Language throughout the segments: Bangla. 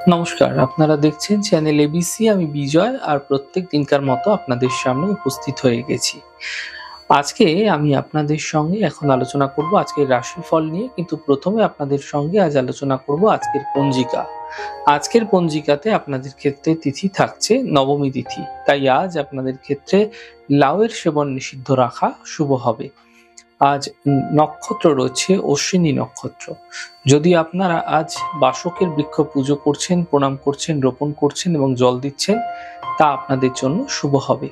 নমস্কার, আপনারা দেখছেন চ্যানেল এবিসি। আমি বিজয় আর প্রত্যেক দিনকার মতো আপনাদের সামনে উপস্থিত হয়ে গেছি। আজকে আমি আপনাদের সঙ্গে এখন আলোচনা করব আজকের রাশিফল নিয়ে, কিন্তু প্রথমে আপনাদের সঙ্গে আজ আলোচনা করব আজকের পঞ্জিকা। আজকের পঞ্জিকাতে আপনাদের ক্ষেত্রে তিথি থাকছে নবমী তিথি, তাই আজ আপনাদের ক্ষেত্রে লাউয়ের সেবন নিষিদ্ধ রাখা শুভ হবে। আজ নক্ষত্র রয়েছে অশ্বিনী নক্ষত্র। যদি আপনারা আজ বাসকের বৃক্ষ পুজো করছেন, প্রণাম করছেন, রোপণ করছেন এবং জল দিচ্ছেন, তা আপনাদের জন্য শুভ হবে।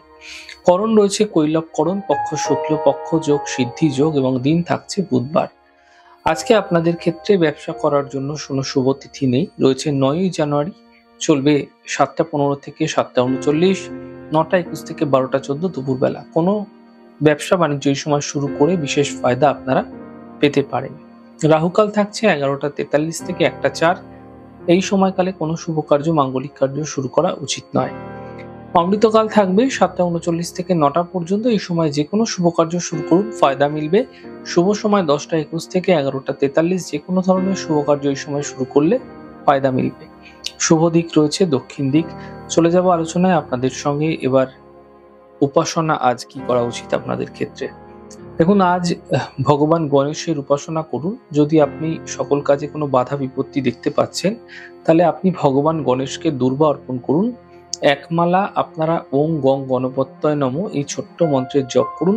করণ রয়েছে কৈলব করণ, পক্ষ শুক্ল পক্ষ, যোগ সিদ্ধি যোগ এবং দিন থাকছে বুধবার। আজকে আপনাদের ক্ষেত্রে ব্যবসা করার জন্য কোনো শুভ তিথি নেই। রয়েছে 9ই জানুয়ারি, চলবে 7টা 15 থেকে 7টা 39, 9টা 21 থেকে 12টা 14 দুপুরবেলা। কোনো ব্যবসা বাণিজ্য এই সময় শুরু করে বিশেষ ফায়দা আপনারা পেতে পারেন। রাহুকাল থাকছে 11টা 43 থেকে 1টা 4। এই সময়কালে কোনো শুভ কার্য, মাঙ্গলিক কার্য শুরু করা উচিত নয়। অমৃতকাল থাকবে 7টা 39 থেকে 9টা পর্যন্ত। এই সময় যে কোনো শুভ কার্য শুরু করুন, ফায়দা মিলবে। শুভ সময় 10টা 21 থেকে 11টা 43। যে কোনো ধরনের শুভ কার্য এই সময় শুরু করলে ফায়দা মিলবে। শুভ দিক রয়েছে দক্ষিণ দিক। চলে যাব আলোচনায় আপনাদের সঙ্গে। এবার উপাসনা আজ কি করা উচিত আপনাদের ক্ষেত্রে। দেখুন, আজ ভগবান গণেশের উপাসনা করুন। যদি আপনি সকল কাজে কোনো বাধা বিপত্তি দেখতে পাচ্ছেন, তাহলে আপনি ভগবান গণেশকে দুর্বা অর্পণ করুন। একমালা আপনারা ওং গং গণপত্যয় নমঃ এই ছোট্ট মন্ত্রের জপ করুন।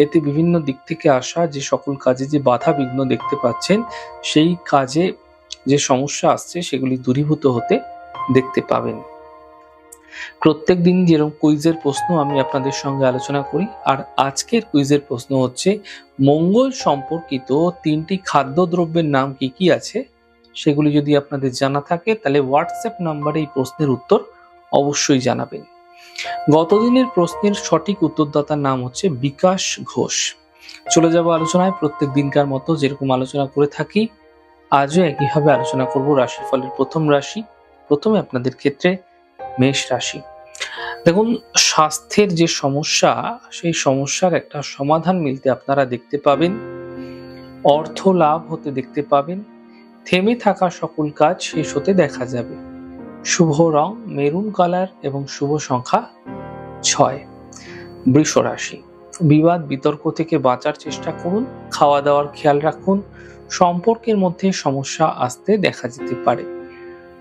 এতে বিভিন্ন দিক থেকে আসা যে সকল কাজে যে বাধা বিঘ্ন দেখতে পাচ্ছেন, সেই কাজে যে সমস্যা আসছে সেগুলি দূরীভূত হতে দেখতে পাবেন। প্রত্যেক দিন যেরকম কুইজের প্রশ্ন আমি আপনাদের সঙ্গে আলোচনা করি, আর আজকের কুইজের প্রশ্ন হচ্ছে মঙ্গল সম্পর্কিত 3টি খাদ্যদ্রব্যের নাম কি কি আছে, সেগুলি যদি আপনাদের জানা থাকে তাহলে হোয়াটসঅ্যাপ নম্বরে এই প্রশ্নের উত্তর অবশ্যই জানাবেন। গতদিনের প্রশ্নের সঠিক উত্তরদাতার নাম হচ্ছে বিকাশ ঘোষ। চলে যাব আলোচনায়। প্রত্যেক দিনকার মতো যেরকম আলোচনা করে থাকি, আজও একইভাবে আলোচনা করব রাশিফলের প্রথম রাশি। প্রথমে আপনাদের ক্ষেত্রে মেষ রাশি। দেখুন, স্বাস্থ্যের যে সমস্যা, সেই সমস্যার একটা সমাধান মিলতে আপনারা দেখতে পাবেন। অর্থ লাভ হতে দেখতে পাবেন। থেমে থাকা সকল কাজ শেষ হতে দেখা যাবে। শুভ রং মেরুন কালার এবং শুভ সংখ্যা 6। বৃষ রাশি। বিবাদ বিতর্ক থেকে বাঁচার চেষ্টা করুন। খাওয়া দাওয়ার খেয়াল রাখুন। সম্পর্কের মধ্যে সমস্যা আসতে দেখা যেতে পারে।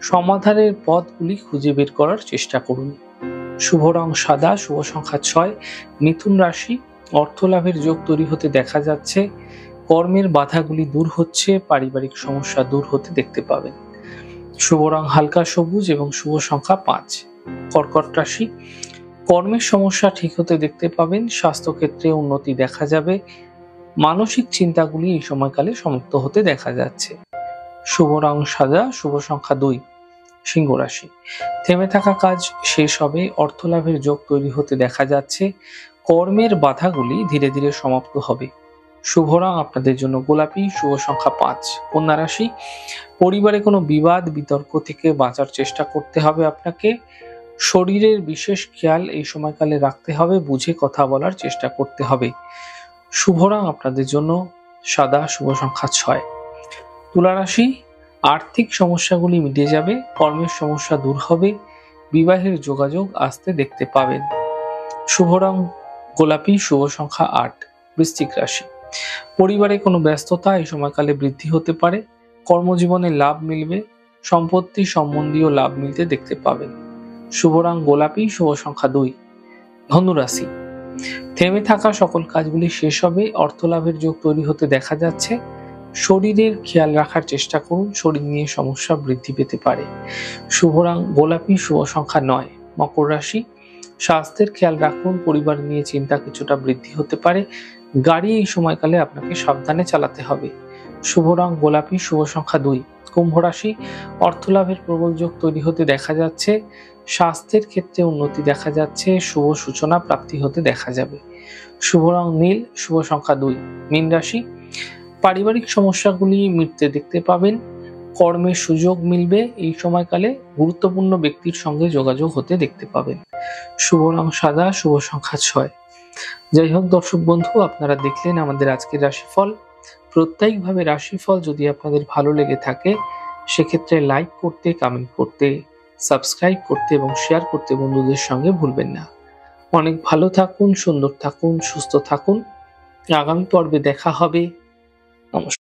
সমাধানের পথগুলি খুঁজে বের করার চেষ্টা করুন। শুভ রং সাদা, শুভ সংখ্যা 6। মিথুন রাশি। অর্থ লাভের যোগ তৈরি হতে দেখা যাচ্ছে। কর্মের বাধাগুলি দূর হচ্ছে। পারিবারিক সমস্যা দূর হতে দেখতে পাবেন। শুভ রং হালকা সবুজ এবং শুভ সংখ্যা 5। কর্কট রাশি। কর্মের সমস্যা ঠিক হতে দেখতে পাবেন। স্বাস্থ্যক্ষেত্রে উন্নতি দেখা যাবে। মানসিক চিন্তাগুলি এই সময়কালে সমাপ্ত হতে দেখা যাচ্ছে। শুভ রং সাদা, শুভ সংখ্যা 2। সিংহ রাশি। থেমে থাকা কাজ শেষ হবে। অর্থ লাভের যোগ তৈরি হতে দেখা যাচ্ছে। কর্মের বাধাগুলি ধীরে ধীরে সমাপ্ত হবে। শুভ রং আপনাদের জন্য গোলাপি, শুভ সংখ্যা 5। কন্যা রাশি। পরিবারে কোনো বিবাদ বিতর্ক থেকে বাঁচার চেষ্টা করতে হবে আপনাকে। শরীরের বিশেষ খেয়াল এই সময়কালে রাখতে হবে। বুঝে কথা বলার চেষ্টা করতে হবে। শুভ রং আপনাদের জন্য সাদা, শুভ সংখ্যা 6। তুলা রাশি। আর্থিক সমস্যাগুলি মিটে যাবে। কর্মের সমস্যা দূর হবে। বিবাহের যোগাযোগ আসতে দেখতে পাবেন। শুভ রং গোলাপি, শুভ সংখ্যা 8। বৃশ্চিক রাশি। পরিবারে কোনো ব্যস্ততা এই সময়কালে বৃদ্ধি হতে পারে। কর্মজীবনে লাভ মিলবে। সম্পত্তি সম্বন্ধীয় লাভ মিলতে দেখতে পাবেন। শুভ রং গোলাপি, শুভ সংখ্যা 2। ধনু রাশি। থেমে থাকা সকল কাজগুলি শেষ হবে। অর্থ লাভের যোগ তৈরি হতে দেখা যাচ্ছে। শরীরের খেয়াল রাখার চেষ্টা করুন। শরীর নিয়ে সমস্যা বৃদ্ধি পেতে পারে। শুভ রং গোলাপি, শুভ সংখ্যা 9। মকর রাশি। স্বাস্থ্যের খেয়াল রাখুন। পরিবার নিয়ে চিন্তা কিছুটা বৃদ্ধি হতে পারে। গাড়ি এই সময়কালে আপনাকে সাবধানে চালাতে হবে। শুভ রং গোলাপি, শুভ সংখ্যা 2। কুম্ভ রাশি। অর্থ লাভের প্রবল যোগ তৈরি হতে দেখা যাচ্ছে। স্বাস্থ্যের ক্ষেত্রে উন্নতি দেখা যাচ্ছে। শুভ সূচনা প্রাপ্তি হতে দেখা যাবে। শুভ রং নীল, শুভ সংখ্যা 2। মীন রাশি। পারিবারিক সমস্যাগুলি মিটতে দেখতে পাবেন। কর্মের সুযোগ মিলবে। এই সময়কালে গুরুত্বপূর্ণ ব্যক্তির সঙ্গে যোগাযোগ হতে দেখতে পাবেন। শুভ রং সাদা, শুভ সংখ্যা 6। যাই হোক দর্শক বন্ধু, আপনারা দেখলেন আমাদের আজকের রাশিফল। প্রত্যেকভাবে রাশিফল যদি আপনাদের ভালো লেগে থাকে সেক্ষেত্রে লাইক করতে, কমেন্ট করতে, সাবস্ক্রাইব করতে এবং শেয়ার করতে বন্ধুদের সঙ্গে ভুলবেন না। অনেক ভালো থাকুন, সুন্দর থাকুন, সুস্থ থাকুন। আগামী পর্বে দেখা হবে। নমস্কার।